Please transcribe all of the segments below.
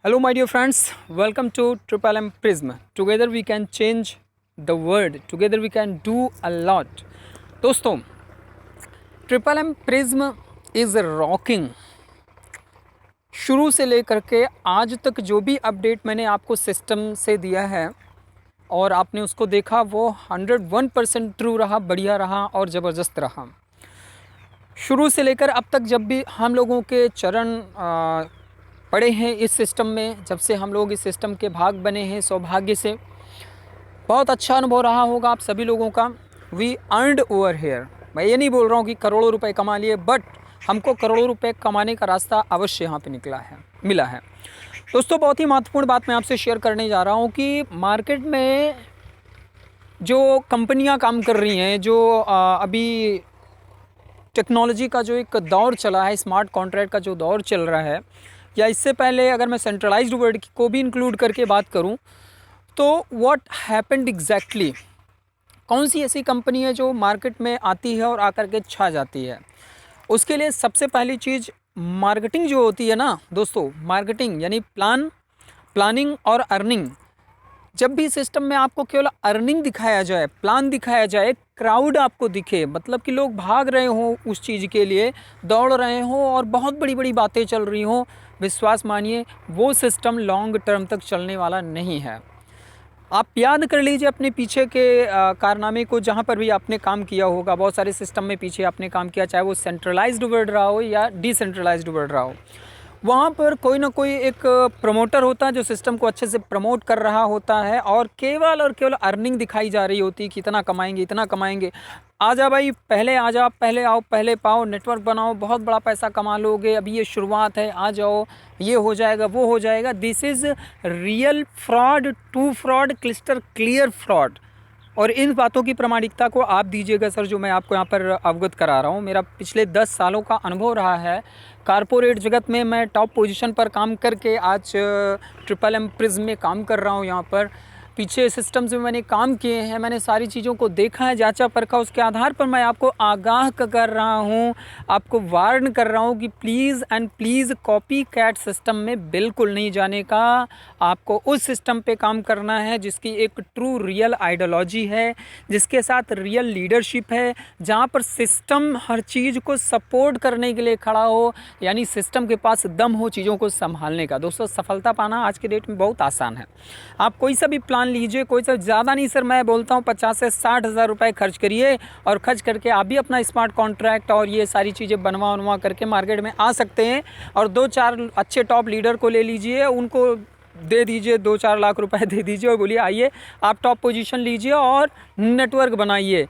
Hello, my dear friends. Welcome to Triple M Prism. Together we can change the world. Together we can do a lot. दोस्तों, triple M prism is rocking. शुरू से लेकर के आज तक जो भी अपडेट मैंने आपको सिस्टम से दिया है और आपने उसको देखा, वो 101% ट्रू रहा, बढ़िया रहा और ज़बरदस्त रहा। शुरू से लेकर अब तक जब भी हम लोगों के चरण पड़े हैं इस सिस्टम में, जब से हम लोग इस सिस्टम के भाग बने हैं, सौभाग्य से बहुत अच्छा अनुभव रहा होगा आप सभी लोगों का। We earned over here. मैं ये नहीं बोल रहा हूँ कि करोड़ों रुपए कमा लिए, बट हमको करोड़ों रुपए कमाने का रास्ता अवश्य यहाँ पे मिला है। दोस्तों, बहुत ही महत्वपूर्ण बात मैं आपसे शेयर करने जा रहा हूँ कि मार्केट में जो कंपनियाँ काम कर रही हैं, जो अभी टेक्नोलॉजी का जो एक दौर चला है, स्मार्ट कॉन्ट्रैक्ट का जो दौर चल रहा है, या इससे पहले अगर मैं सेंट्रलाइज्ड वर्ल्ड को भी इंक्लूड करके बात करूं, तो व्हाट हैपेंड एग्जैक्टली, कौन सी ऐसी कंपनी है जो मार्केट में आती है और आकर के छा जाती है। उसके लिए सबसे पहली चीज़ मार्केटिंग जो होती है ना दोस्तों, मार्केटिंग यानी प्लानिंग और अर्निंग। जब भी सिस्टम में आपको केवल अर्निंग दिखाया जाए, प्लान दिखाया जाए, क्राउड आपको दिखे, मतलब कि लोग भाग रहे हों उस चीज़ के लिए, दौड़ रहे हों और बहुत बड़ी बड़ी बातें चल रही हों, विश्वास मानिए वो सिस्टम लॉन्ग टर्म तक चलने वाला नहीं है। आप याद कर लीजिए अपने पीछे के कारनामे को, जहाँ पर भी आपने काम किया होगा। बहुत सारे सिस्टम में पीछे आपने काम किया, चाहे वो सेंट्रलाइज्ड वर्ल्ड रहा हो या डिसेंट्रलाइज्ड वर्ल्ड रहा हो। वहाँ पर कोई ना कोई एक प्रमोटर होता है जो सिस्टम को अच्छे से प्रमोट कर रहा होता है और केवल अर्निंग दिखाई जा रही होती है कि इतना कमाएंगे, इतना कमाएंगे। आजा भाई, पहले आ जाओ, पहले आओ, पहले पाओ, नेटवर्क बनाओ, बहुत बड़ा पैसा कमा लोगे, अभी ये शुरुआत है, आ जाओ, ये हो जाएगा, वो हो जाएगा। This is real fraud, too fraud, crystal clear fraud. और इन बातों की प्रामाणिकता को आप दीजिएगा सर, जो मैं आपको यहाँ पर अवगत करा रहा हूँ। मेरा पिछले 10 सालों का अनुभव रहा है कारपोरेट जगत में। मैं टॉप पोजीशन पर काम करके आज ट्रिपल एम प्रिज्म में काम कर रहा हूँ। यहाँ पर पीछे सिस्टम्स में मैंने काम किए हैं, मैंने सारी चीज़ों को देखा है, जांचा परखा। उसके आधार पर मैं आपको आगाह कर रहा हूँ, आपको वार्न कर रहा हूँ कि please and please copy cat system में बिल्कुल नहीं जाने का। आपको उस सिस्टम पे काम करना है जिसकी एक ट्रू रियल आइडियोलॉजी है, जिसके साथ रियल लीडरशिप है, जहाँ पर सिस्टम हर चीज़ को सपोर्ट करने के लिए खड़ा हो, यानी सिस्टम के पास दम हो चीज़ों को संभालने का। दोस्तों, सफलता पाना आज के डेट में बहुत आसान है। आप कोई सा भी प्लान लीजिए, कोई सा ज़्यादा नहीं सर, मैं बोलता हूँ 50 से 60 हज़ार रुपये खर्च करिए और खर्च करके आप भी अपना स्मार्ट कॉन्ट्रैक्ट और ये सारी चीज़ें बनवा करके मार्केट में आ सकते हैं। और 2-4 अच्छे टॉप लीडर को ले लीजिए, उनको दे दीजिए 2-4 लाख रुपए दे दीजिए और बोलिए आइए आप टॉप पोजीशन लीजिए और नेटवर्क बनाइए।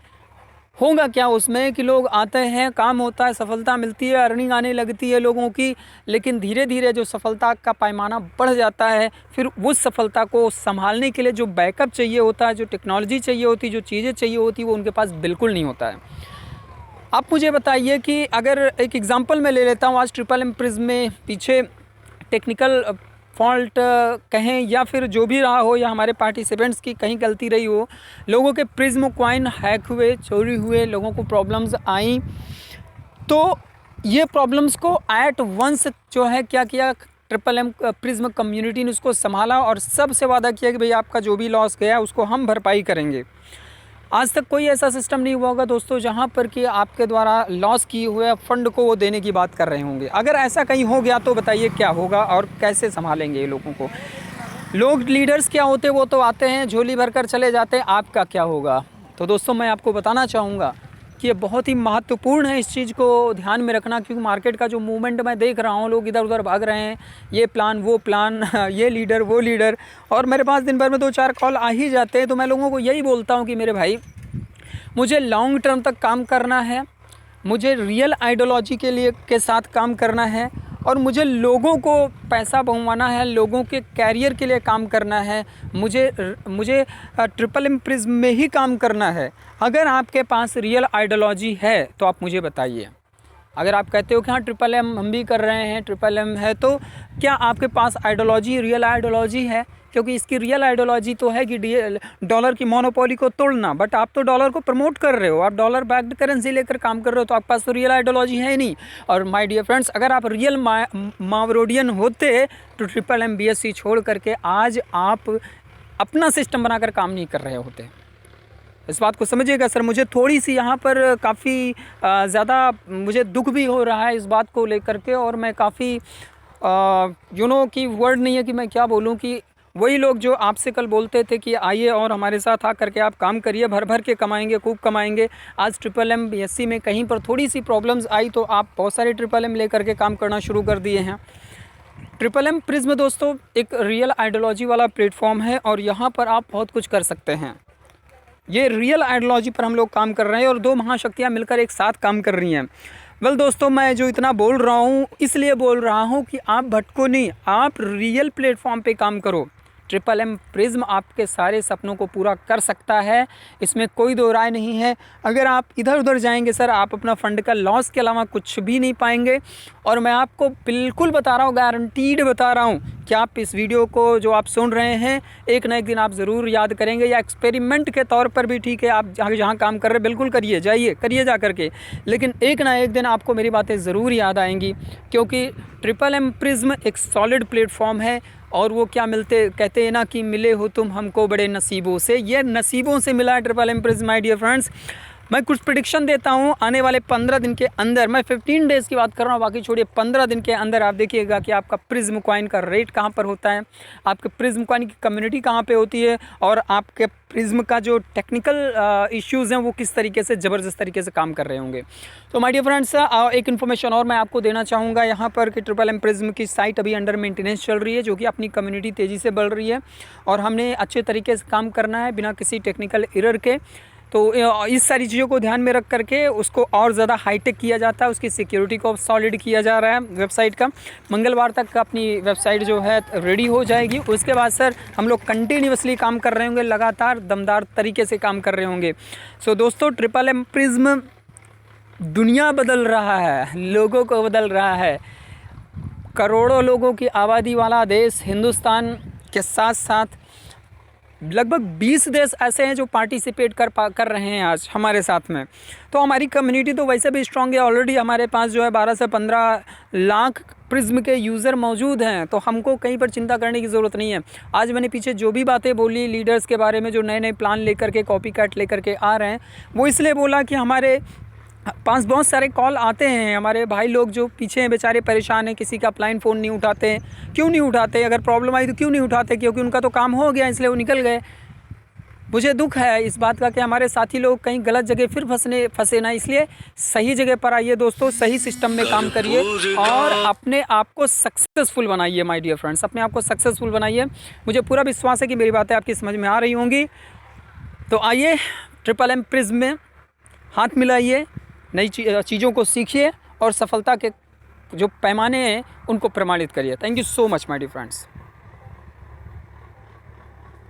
होगा क्या उसमें कि लोग आते हैं, काम होता है, सफलता मिलती है, अर्निंग आने लगती है लोगों की, लेकिन धीरे धीरे जो सफलता का पैमाना बढ़ जाता है, फिर उस सफलता को संभालने के लिए जो बैकअप चाहिए होता है, जो टेक्नोलॉजी चाहिए होती है, जो चीज़ें चाहिए होती है, वो उनके पास बिल्कुल नहीं होता है। आप मुझे बताइए कि अगर एक एग्जांपल मैं ले लेता हूँ, आज ट्रिपल एम प्रिज्म में पीछे टेक्निकल फॉल्ट कहें या फिर जो भी रहा हो, या हमारे पार्टिसिपेंट्स की कहीं गलती रही हो, लोगों के प्रिज्म कॉइन हैक हुए, चोरी हुए, लोगों को प्रॉब्लम्स आई, तो ये प्रॉब्लम्स को एट वंस जो है क्या किया, ट्रिपल एम प्रिज्म कम्युनिटी ने उसको संभाला और सबसे वादा किया कि भाई आपका जो भी लॉस गया उसको हम भरपाई करेंगे। आज तक कोई ऐसा सिस्टम नहीं हुआ होगा दोस्तों जहां पर कि आपके द्वारा लॉस किए हुए फंड को वो देने की बात कर रहे होंगे। अगर ऐसा कहीं हो गया तो बताइए क्या होगा और कैसे संभालेंगे ये लोगों को। लोग लीडर्स क्या होते, वो तो आते हैं, झोली भरकर चले जाते हैं, आपका क्या होगा। तो दोस्तों, मैं आपको बताना चाहूँगा कि ये बहुत ही महत्वपूर्ण है इस चीज़ को ध्यान में रखना, क्योंकि मार्केट का जो मूवमेंट मैं देख रहा हूँ, लोग इधर उधर भाग रहे हैं, ये प्लान वो प्लान, ये लीडर वो लीडर, और मेरे पास दिन भर में 2-4 कॉल आ ही जाते हैं। तो मैं लोगों को यही बोलता हूँ कि मेरे भाई, मुझे लॉन्ग टर्म तक काम करना है, मुझे रियल आइडियोलॉजी के लिए के साथ काम करना है, और मुझे लोगों को पैसा बहुवाना है, लोगों के कैरियर के लिए काम करना है, मुझे ट्रिपल एम प्रिज्म में ही काम करना है। अगर आपके पास रियल आइडियोलॉजी है तो आप मुझे बताइए। अगर आप कहते हो कि हाँ ट्रिपल एम हम भी कर रहे हैं, ट्रिपल एम है, तो क्या आपके पास आइडियोलॉजी, रियल आइडियोलॉजी है? क्योंकि इसकी रियल आइडियोलॉजी तो है कि डॉलर की मोनोपोली को तोड़ना, बट आप तो डॉलर को प्रमोट कर रहे हो, आप डॉलर बैक्ड करेंसी लेकर काम कर रहे हो, तो आपके पास तो रियल आइडियोलॉजी है ही नहीं। और माय डियर फ्रेंड्स, अगर आप रियल मावरोडियन होते तो ट्रिपल एम BSc छोड़ करके आज आप अपना सिस्टम बनाकर काम नहीं कर रहे होते। इस बात को समझिएगा सर। मुझे थोड़ी सी यहाँ पर काफ़ी ज़्यादा मुझे दुख भी हो रहा है इस बात को लेकर के, और मैं काफ़ी कि वर्ड नहीं है कि मैं क्या बोलूँ, कि वही लोग जो आपसे कल बोलते थे कि आइए और हमारे साथ आ करके आप काम करिए, भर भर के कमाएंगे, खूब कमाएंगे, आज ट्रिपल एम BSc में कहीं पर थोड़ी सी प्रॉब्लम्स आई तो आप बहुत सारे ट्रिपल एम ले करके काम करना शुरू कर दिए हैं। ट्रिपल एम प्रिज्म दोस्तों एक रियल आइडियोलॉजी वाला प्लेटफॉर्म है, और यहाँ पर आप बहुत कुछ कर सकते हैं। ये रियल आइडियोलॉजी पर हम लोग काम कर रहे हैं, और दो महाशक्तियाँ मिलकर एक साथ काम कर रही हैं। वेल दोस्तों, मैं जो इतना बोल रहा हूँ इसलिए बोल रहा हूँ कि आप भटको नहीं, आप रियल प्लेटफॉर्म पे काम करो। ट्रिपल एम प्रिज्म आपके सारे सपनों को पूरा कर सकता है, इसमें कोई दो राय नहीं है। अगर आप इधर उधर जाएंगे सर, आप अपना फ़ंड का लॉस के अलावा कुछ भी नहीं पाएंगे। और मैं आपको बिल्कुल बता रहा हूँ, गारंटीड बता रहा हूँ कि आप इस वीडियो को जो आप सुन रहे हैं एक ना एक दिन आप ज़रूर याद करेंगे, या एक्सपेरिमेंट के तौर पर भी ठीक है, आप जहाँ काम कर रहे हैं बिल्कुल करिए, जाइए करिए जा करके, लेकिन एक ना एक दिन आपको मेरी बातें ज़रूर याद आएंगी। क्योंकि ट्रिपल एम प्रिज्म एक सॉलिड प्लेटफॉर्म है, और वो क्या कहते हैं ना कि मिले हो तुम हमको बड़े नसीबों से, ये नसीबों से मिला है triple M prism my dear friends. मैं कुछ प्रेडिक्शन देता हूँ आने वाले 15 दिन के अंदर, मैं 15 डेज़ की बात कर रहा हूँ, बाकी छोड़िए, 15 दिन के अंदर आप देखिएगा कि आपका प्रिज्म कॉइन का रेट कहाँ पर होता है, आपके प्रिज्म कॉइन की कम्युनिटी कहाँ पे होती है, और आपके प्रिज्म का जो टेक्निकल इश्यूज़ हैं वो किस तरीके से ज़बरदस्त तरीके से काम कर रहे होंगे। तो माय डियर फ्रेंड्स, एक इन्फॉर्मेशन और मैं आपको देना चाहूँगा यहाँ पर कि ट्रिपल एम प्रिज्म की साइट अभी अंडर मेंटेनेंस चल रही है, जो कि अपनी कम्युनिटी तेज़ी से बढ़ रही है, और हमने अच्छे तरीके से काम करना है बिना किसी टेक्निकल एरर के। तो इस सारी चीज़ों को ध्यान में रख करके उसको और ज़्यादा हाईटेक किया जाता है, उसकी सिक्योरिटी को सॉलिड किया जा रहा है वेबसाइट का। मंगलवार तक अपनी वेबसाइट जो है रेडी हो जाएगी। उसके बाद सर हम लोग कंटिन्यूसली काम कर रहे होंगे, लगातार दमदार तरीके से काम कर रहे होंगे। सो दोस्तों, ट्रिपल एम प्रिज्म दुनिया बदल रहा है, लोगों को बदल रहा है। करोड़ों लोगों की आबादी वाला देश हिंदुस्तान के साथ साथ लगभग 20 देश ऐसे हैं जो पार्टिसिपेट कर रहे हैं आज हमारे साथ में। तो हमारी कम्युनिटी तो वैसे भी स्ट्रॉन्ग है, ऑलरेडी हमारे पास जो है 12 से 15 लाख प्रिज्म के यूज़र मौजूद हैं, तो हमको कहीं पर चिंता करने की ज़रूरत नहीं है। आज मैंने पीछे जो भी बातें बोली लीडर्स के बारे में, जो नए नए प्लान लेकर के कॉपी कैट लेकर के आ रहे हैं, वो इसलिए बोला कि हमारे पास बहुत सारे कॉल आते हैं, हमारे भाई लोग जो पीछे हैं बेचारे परेशान हैं, किसी का अपलाइन फ़ोन नहीं उठाते। क्यों नहीं उठाते? अगर प्रॉब्लम आई तो क्यों नहीं उठाते? क्योंकि उनका तो काम हो गया इसलिए वो निकल गए। मुझे दुख है इस बात का कि हमारे साथी लोग कहीं गलत जगह फिर फंसे ना, इसलिए सही जगह पर आइए दोस्तों, सही सिस्टम में काम करिए और अपने आप को सक्सेसफुल बनाइए माय डियर फ्रेंड्स, अपने आप को सक्सेसफुल बनाइए। मुझे पूरा विश्वास है कि मेरी बातें आपकी समझ में आ रही होंगी। तो आइए ट्रिपल एम प्रिज्म में हाथ मिलाइए, नई चीज़ों को सीखिए और सफलता के जो पैमाने हैं उनको प्रमाणित करिए। Thank you so much my dear friends.